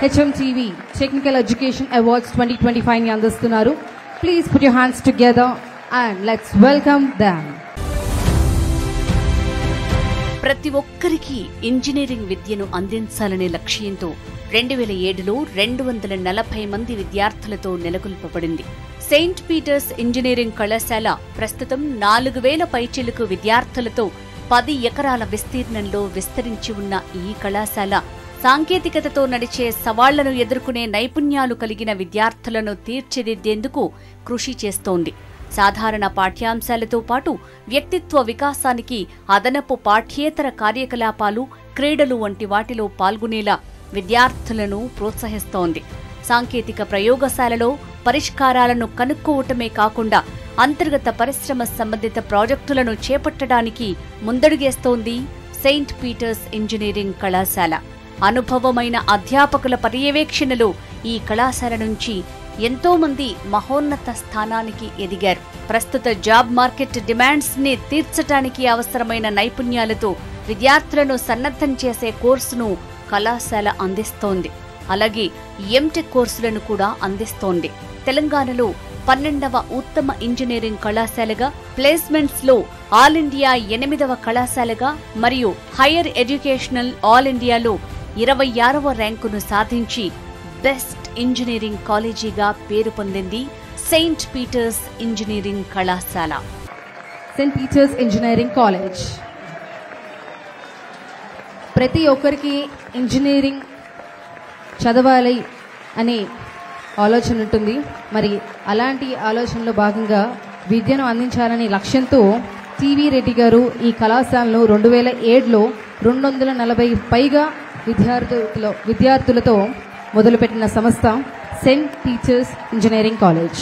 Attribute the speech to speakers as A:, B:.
A: HMTV Technical Education Awards 2025 ని అందిస్తున్నారు. Please put your hands together and let's welcome them.
B: ప్రతి ఒక్కరికి engineering విద్యను అందించాలనే లక్ష్యంతో 2007లో 240 మంది విద్యార్థులతో నెలకొల్పబడింది. సెయింట్ పీటర్స్ ఇంజనీరింగ్ కళాశాల ప్రస్తుతం 4000 పైచిలుకు విద్యార్థులతో 10 ఎకరాల విస్తీర్ణంలో విస్తరించి ఉన్న ఈ కళాశాల సాంకేతికతతో నడిచే సవాళ్లను ఎదుర్కొనే నైపుణ్యాలు కలిగిన విద్యార్థులను తీర్చిదిద్దేందుకు కృషి చేస్తోంది. సాధారణ పాఠ్యాంశాలతో పాటు వ్యక్తిత్వ వికాసానికి అదనపు పాఠ్యేతర కార్యకలాపాలు, క్రీడలు వంటి వాటిలో పాల్గొనేలా విద్యార్థులను ప్రోత్సహిస్తోంది. సాంకేతిక ప్రయోగశాలలో పరిష్కారాలను కనుక్కోవటమే కాకుండా అంతర్గత పరిశ్రమ సంబంధిత ప్రాజెక్టులను చేపట్టడానికి ముందడుగేస్తోంది సెయింట్ పీటర్స్ ఇంజనీరింగ్ కళాశాల. అనుభవమైన అధ్యాపకుల పర్యవేక్షణలో ఈ కళాశాల నుంచి ఎంతో మంది మహోన్నత స్థానానికి ఎదిగారు. ప్రస్తుత జాబ్ మార్కెట్ డిమాండ్స్ ని తీర్చడానికి అవసరమైన నైపుణ్యాలతో విద్యార్థులను సన్నద్ధం చేసే కోర్సును కళాశాల అందిస్తోంది. అలాగే ఎంటెక్ కోర్సులను కూడా అందిస్తోంది. తెలంగాణలో 12వ ఉత్తమ ఇంజనీరింగ్ కళాశాలగా, ప్లేస్మెంట్స్ లో ఆల్ ఇండియా 8వ కళాశాలగా మరియు హైయర్ ఎడ్యుకేషనల్ ఆల్ ఇండియాలో 26వ ర్యాంకును సాధించి బెస్ట్ ఇంజనీరింగ్ కాలేజీగా పేరు పొందింది సెయింట్ పీటర్స్ ఇంజనీరింగ్ కళాశాల.
A: సెయింట్ పీటర్స్ ఇంజనీరింగ్ కాలేజ్ ప్రతి ఒక్కరికి ఇంజనీరింగ్ చదవాలి అనే ఆలోచన ఉంటుంది. మరి అలాంటి ఆలోచనలో భాగంగా విద్యను అందించాలనే లక్ష్యంతో టీవీ రెడ్డి గారు ఈ కళాశాలను 2007లో 240 పైగా విద్యార్థులతో మొదలుపెట్టిన సంస్థ సెయింట్ పీటర్స్ ఇంజనీరింగ్ కాలేజ్.